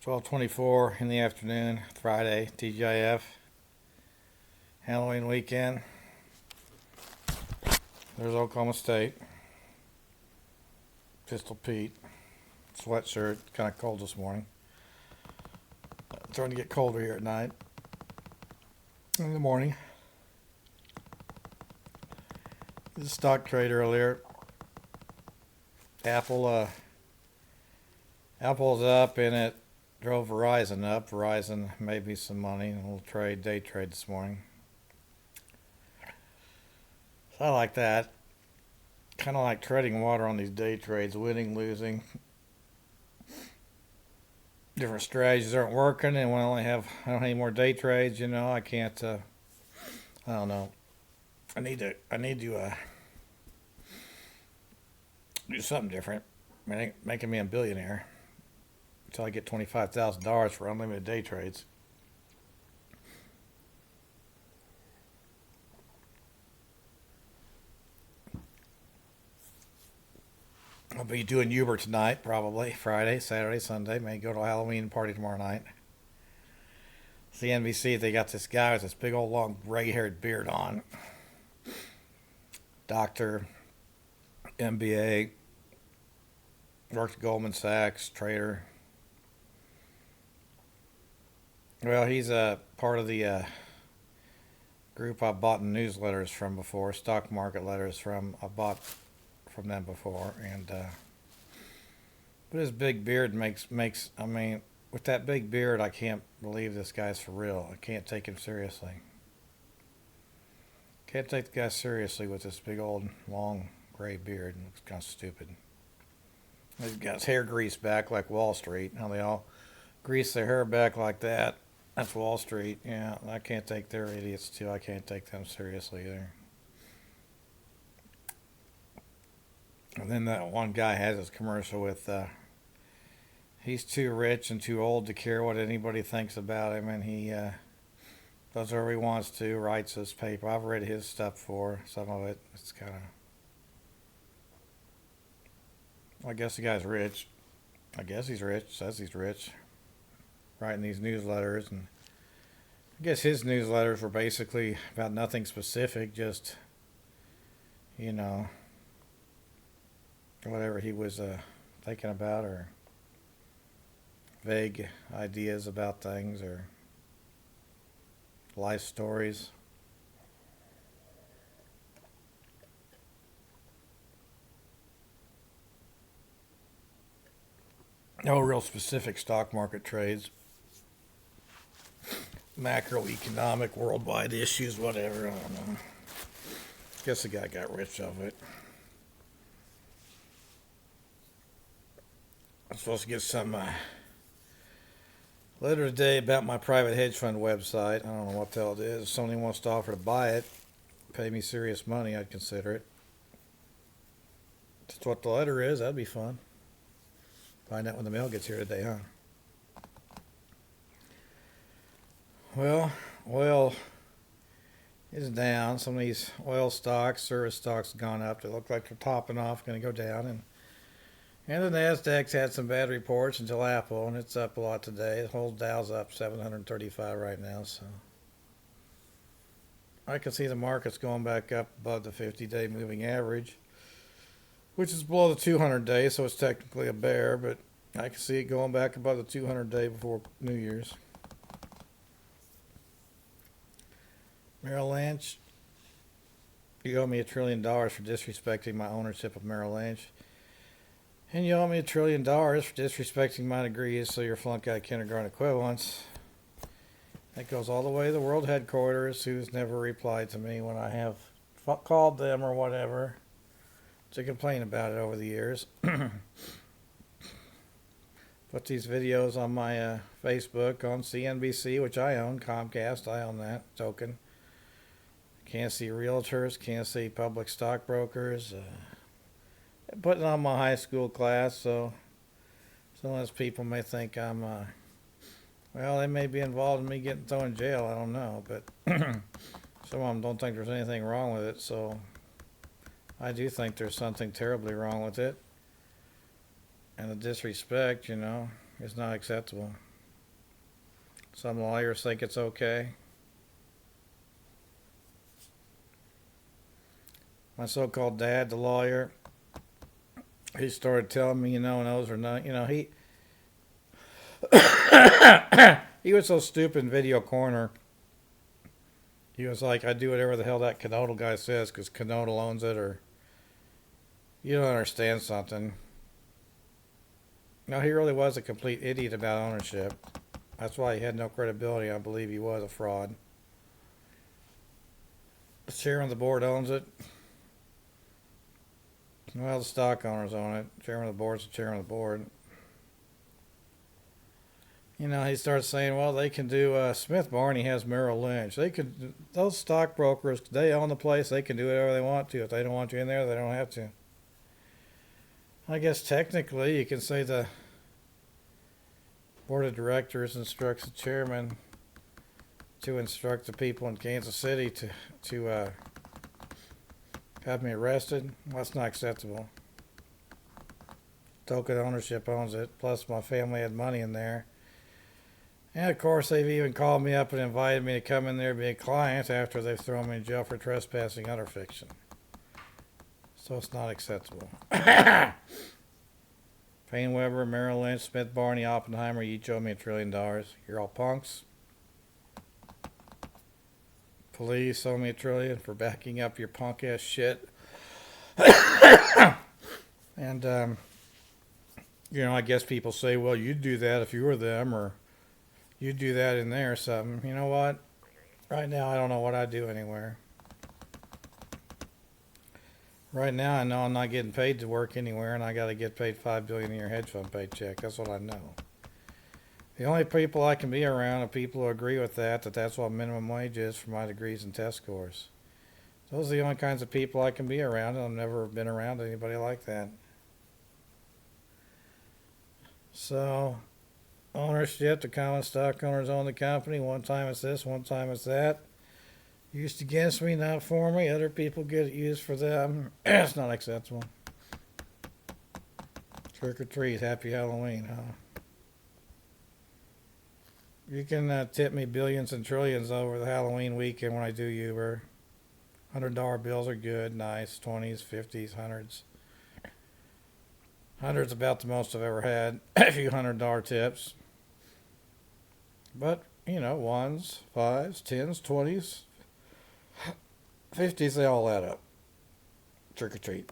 12:24 in the afternoon, Friday, TGIF, Halloween weekend. There's Oklahoma State. Pistol Pete, sweatshirt, kind of cold this morning. It's starting to get colder here at night. In the morning. The stock trade earlier. Apple's up and it drove Verizon up. Verizon made me some money. A little day trade this morning. So I like that. Kind of like treading water on these day trades, winning, losing. Different strategies aren't working, and when I don't have any more day trades, I can't. I don't know. I need to do something different. I mean, it ain't making me a billionaire until I get $25,000 for unlimited day trades. I'll be doing Uber tonight, probably Friday, Saturday, Sunday. May go to a Halloween party tomorrow night. CNBC, they got this guy with this big old long gray-haired beard on. Doctor, MBA, worked at Goldman Sachs, trader. Well, he's a part of the group I bought newsletters from before, stock market letters from. I bought from them before, and but his big beard makes. I mean, with that big beard, I can't believe this guy's for real. I can't take him seriously. Can't take the guy seriously with this big old long gray beard. It looks kind of stupid. He's got his hair greased back like Wall Street. How they all grease their hair back like that. That's Wall Street. Yeah, I can't take their idiots too. I can't take them seriously either. And then that one guy has his commercial with he's too rich and too old to care what anybody thinks about him, and he does whatever he wants to, writes his paper. I've read his stuff for some of it. It's kind of, I guess the guy's rich. I guess he's rich, says he's rich, writing these newsletters. And I guess his newsletters were basically about nothing specific, just, you know, whatever he was thinking about, or vague ideas about things, or life stories. No real specific stock market trades, macroeconomic, worldwide issues, whatever. I don't know. Guess the guy got rich off it. I'm supposed to get some letter today about my private hedge fund website. I don't know what the hell it is. If somebody wants to offer to buy it, pay me serious money, I'd consider it. That's what the letter is. That'd be fun. Find out when the mail gets here today, huh? Well, oil is down. Some of these oil stocks, service stocks, have gone up. They look like they're topping off, going to go down. And the Nasdaq's had some bad reports until Apple, and it's up a lot today. The whole Dow's up 735 right now, so I can see the market's going back up above the 50-day moving average, which is below the 200-day, so it's technically a bear, but I can see it going back above the 200-day before New Year's. Merrill Lynch, you owe me $1 trillion for disrespecting my ownership of Merrill Lynch. And you owe me $1 trillion for disrespecting my degrees, so you're flunk out of kindergarten equivalents. That goes all the way to the world headquarters, who's never replied to me when I have called them or whatever to complain about it over the years. Put these videos on my Facebook, on CNBC, which I own, Comcast, I own that token. Can't see realtors, can't see public stockbrokers. Putting on my high school class, so some of those people may think I'm, well, they may be involved in me getting thrown in jail, I don't know, but some of them don't think there's anything wrong with it, so I do think there's something terribly wrong with it. And the disrespect, is not acceptable. Some lawyers think it's okay. My so-called dad, the lawyer, he started telling me, and those are not, he was so stupid in Video Corner. He was like, I do whatever the hell that Canodal guy says because Canodal owns it, or you don't understand something. No, he really was a complete idiot about ownership. That's why he had no credibility. I believe he was a fraud. The chairman of the board owns it. Well, the stock owners own it. Chairman of the board's the chairman of the board. He starts saying, well, they can do, Smith Barney has Merrill Lynch. Those stockbrokers, they own the place. They can do whatever they want to. If they don't want you in there, they don't have to. I guess technically you can say the board of directors instructs the chairman to instruct the people in Kansas City to have me arrested. Well, that's not acceptable. Token ownership owns it. Plus my family had money in there. And of course, they've even called me up and invited me to come in there and be a client after they've thrown me in jail for trespassing under fiction. So it's not acceptable. Payne Weber, Merrill Lynch, Smith Barney, Oppenheimer, you each owe me $1 trillion. You're all punks. Police owe me $1 trillion for backing up your punk ass shit. And, I guess people say, well, you'd do that if you were them, or you'd do that in there or something. You know what? Right now, I don't know what I'd do anywhere. Right now, I know I'm not getting paid to work anywhere, and I got to get paid $5 billion a year hedge fund paycheck. That's what I know. The only people I can be around are people who agree with that's what minimum wage is for my degrees and test scores. Those are the only kinds of people I can be around, and I've never been around anybody like that. So, ownership, the common stock owners own the company. One time it's this, one time it's that. Used against me, not for me. Other people get it used for them. It's not acceptable. Trick or treat, happy Halloween, huh? You can tip me billions and trillions over the Halloween weekend when I do Uber. $100 bills are good, nice. 20s, 50s, 100s. 100's about the most I've ever had. A few $100 tips. But, 1s, 5s, 10s, 20s, 50s, they all add up. Trick or treat.